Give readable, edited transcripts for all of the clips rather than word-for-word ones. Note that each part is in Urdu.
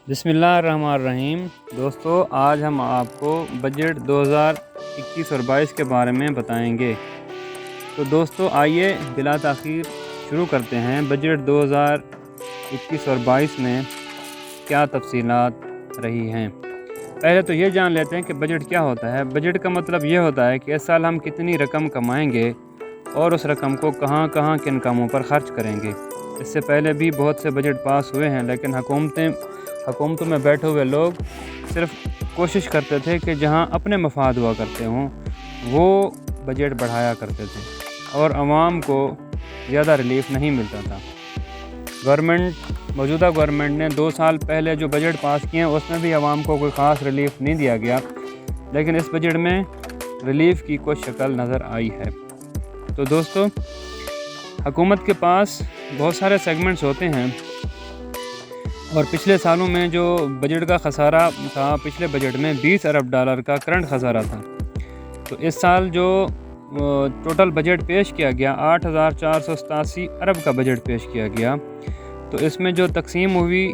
بسم اللہ الرحمن الرحیم۔ دوستو، آج ہم آپ کو بجٹ 2021 اور 22 کے بارے میں بتائیں گے۔ تو دوستو آئیے بلا تاخیر شروع کرتے ہیں۔ بجٹ 2021 اور 22 میں کیا تفصیلات رہی ہیں۔ پہلے تو یہ جان لیتے ہیں کہ بجٹ کیا ہوتا ہے۔ بجٹ کا مطلب یہ ہوتا ہے کہ اس سال ہم کتنی رقم کمائیں گے اور اس رقم کو کہاں کہاں کن کاموں پر خرچ کریں گے۔ اس سے پہلے بھی بہت سے بجٹ پاس ہوئے ہیں، لیکن حکومتوں میں بیٹھے ہوئے لوگ صرف کوشش کرتے تھے کہ جہاں اپنے مفاد ہوا کرتے ہوں وہ بجٹ بڑھایا کرتے تھے اور عوام کو زیادہ ریلیف نہیں ملتا تھا۔ موجودہ گورنمنٹ نے 2 سال پہلے جو بجٹ پاس کیے ہیں اس میں بھی عوام کو کوئی خاص ریلیف نہیں دیا گیا، لیکن اس بجٹ میں ریلیف کی کوئی شکل نظر آئی ہے۔ تو دوستو، حکومت کے پاس بہت سارے سیگمنٹس ہوتے ہیں، اور پچھلے سالوں میں جو بجٹ کا خسارہ تھا، پچھلے بجٹ میں $20 ارب کا کرنٹ خسارہ تھا۔ تو اس سال جو ٹوٹل بجٹ پیش کیا گیا 8,487 ارب کا بجٹ پیش کیا گیا، تو اس میں جو تقسیم ہوئی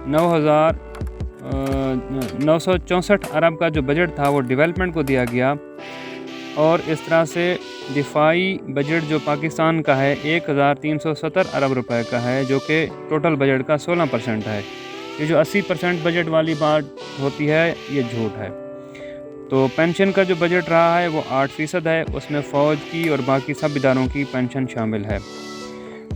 9,964 ارب کا جو بجٹ تھا وہ ڈیولپمنٹ کو دیا گیا، اور اس طرح سے دفاعی بجٹ جو پاکستان کا ہے 1,370 ارب روپے کا ہے، جو کہ ٹوٹل بجٹ کا 16% ہے۔ یہ جو 80% بجٹ والی بات ہوتی ہے یہ جھوٹ ہے۔ تو پینشن کا جو بجٹ رہا ہے وہ 8% ہے، اس میں فوج کی اور باقی سب اداروں کی پینشن شامل ہے،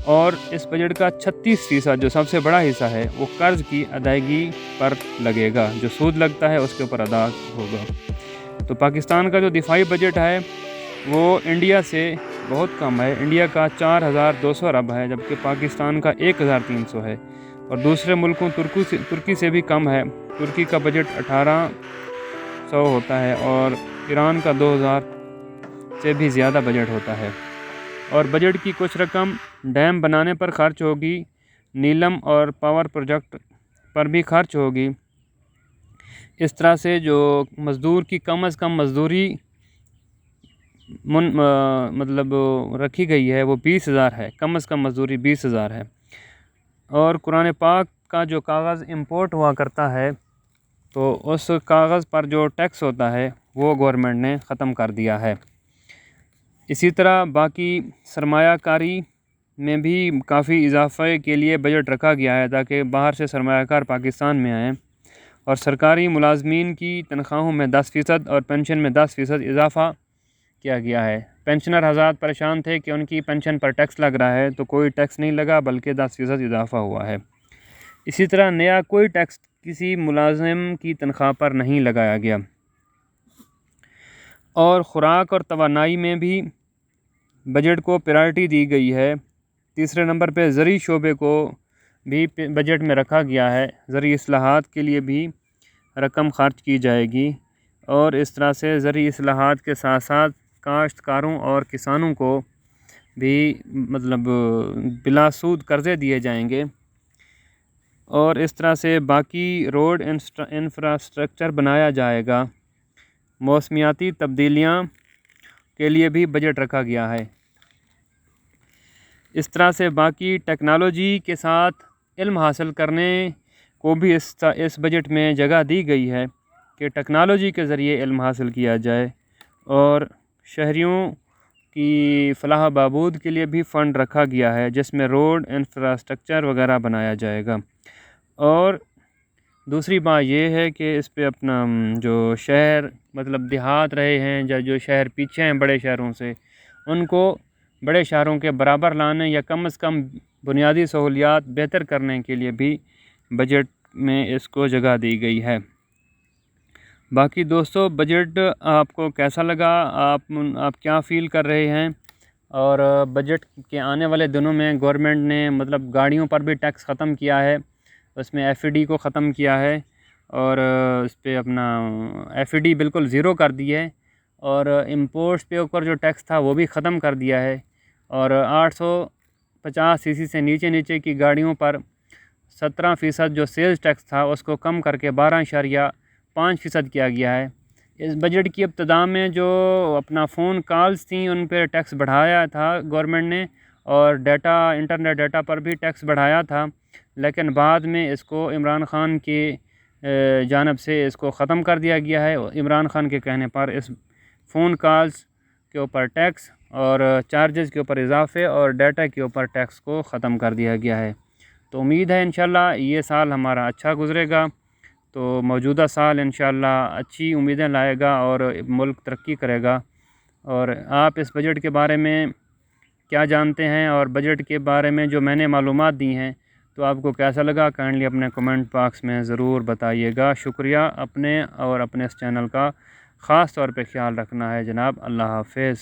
اور اس بجٹ کا 36% جو سب سے بڑا حصہ ہے وہ قرض کی ادائیگی پر لگے گا، جو سود لگتا ہے اس کے اوپر ادا ہوگا۔ تو پاکستان کا جو دفاعی بجٹ ہے وہ انڈیا سے بہت کم ہے۔ انڈیا کا 4,200 ارب ہے، جبکہ پاکستان کا 1,300 ہے، اور دوسرے ملکوں ترکی سے بھی کم ہے۔ ترکی کا بجٹ 1,800 ہوتا ہے، اور ایران کا 2,000 سے بھی زیادہ بجٹ ہوتا ہے۔ اور بجٹ کی کچھ رقم ڈیم بنانے پر خرچ ہوگی، نیلم اور پاور پروجیکٹ پر بھی خرچ ہوگی۔ اس طرح سے جو مزدور کی کم از کم مزدوری مطلب رکھی گئی ہے وہ 20,000 ہے، کم از کم مزدوری 20,000 ہے۔ اور قرآن پاک کا جو کاغذ امپورٹ ہوا کرتا ہے، تو اس کاغذ پر جو ٹیکس ہوتا ہے وہ گورنمنٹ نے ختم کر دیا ہے۔ اسی طرح باقی سرمایہ کاری میں بھی کافی اضافے کے لیے بجٹ رکھا گیا ہے، تاکہ باہر سے سرمایہ کار پاکستان میں آئیں، اور سرکاری ملازمین کی تنخواہوں میں 10% اور پینشن میں 10% اضافہ کیا گیا ہے۔ پینشنر حضرات پریشان تھے کہ ان کی پینشن پر ٹیکس لگ رہا ہے، تو کوئی ٹیکس نہیں لگا، بلکہ 10% اضافہ ہوا ہے۔ اسی طرح نیا کوئی ٹیکس کسی ملازم کی تنخواہ پر نہیں لگایا گیا۔ اور خوراک اور توانائی میں بھی بجٹ کو پرائرٹی دی گئی ہے۔ تیسرے نمبر پہ زرعی شعبے کو بھی بجٹ میں رکھا گیا ہے۔ زرعی اصلاحات کے لیے بھی رقم خرچ کی جائے گی، اور اس طرح سے زرعی اصلاحات کے ساتھ ساتھ کاشتکاروں اور کسانوں کو بھی بلا سود قرضے دیے جائیں گے، اور اس طرح سے باقی روڈ انفراسٹرکچر بنایا جائے گا۔ موسمیاتی تبدیلیاں کے لیے بھی بجٹ رکھا گیا ہے۔ اس طرح سے باقی ٹیکنالوجی کے ساتھ علم حاصل کرنے کو بھی اس بجٹ میں جگہ دی گئی ہے کہ ٹیکنالوجی کے ذریعے علم حاصل کیا جائے، اور شہریوں کی فلاح بہبود کے لیے بھی فنڈ رکھا گیا ہے، جس میں روڈ انفراسٹرکچر وغیرہ بنایا جائے گا۔ اور دوسری بات یہ ہے کہ اس پہ اپنا جو شہر دیہات رہے ہیں، جو شہر پیچھے ہیں بڑے شہروں سے، ان کو بڑے شہروں کے برابر لانے یا کم از کم بنیادی سہولیات بہتر کرنے کے لیے بھی بجٹ میں اس کو جگہ دی گئی ہے۔ باقی دوستو، بجٹ آپ کو کیسا لگا؟ آپ کیا فیل کر رہے ہیں؟ اور بجٹ کے آنے والے دنوں میں گورنمنٹ نے گاڑیوں پر بھی ٹیکس ختم کیا ہے، اس میں FAD کو ختم کیا ہے، اور اس پہ FAD بالکل زیرو کر دی ہے، اور امپورٹس پہ اوپر جو ٹیکس تھا وہ بھی ختم کر دیا ہے، اور 850 cc سے نیچے کی گاڑیوں پر 17% جو سیلز ٹیکس تھا اس کو کم کر کے 12.5% کیا گیا ہے۔ اس بجٹ کی ابتدا میں جو فون کالز تھیں ان پہ ٹیکس بڑھایا تھا گورنمنٹ نے، اور انٹرنیٹ ڈیٹا پر بھی ٹیکس بڑھایا تھا، لیکن بعد میں اس کو عمران خان کی جانب سے اس کو ختم کر دیا گیا ہے۔ عمران خان کے کہنے پر اس فون کالز کے اوپر ٹیکس اور چارجز کے اوپر اضافے اور ڈیٹا کے اوپر ٹیکس کو ختم کر دیا گیا ہے۔ تو امید ہے انشاءاللہ یہ سال ہمارا اچھا گزرے گا، تو موجودہ سال انشاءاللہ اچھی امیدیں لائے گا اور ملک ترقی کرے گا۔ اور آپ اس بجٹ کے بارے میں کیا جانتے ہیں، اور بجٹ کے بارے میں جو میں نے معلومات دی ہیں تو آپ کو کیسا لگا، کائنڈلی اپنے کمنٹ باکس میں ضرور بتائیے گا۔ شکریہ۔ اپنے اور اپنے اس چینل کا خاص طور پہ خیال رکھنا ہے جناب۔ اللہ حافظ۔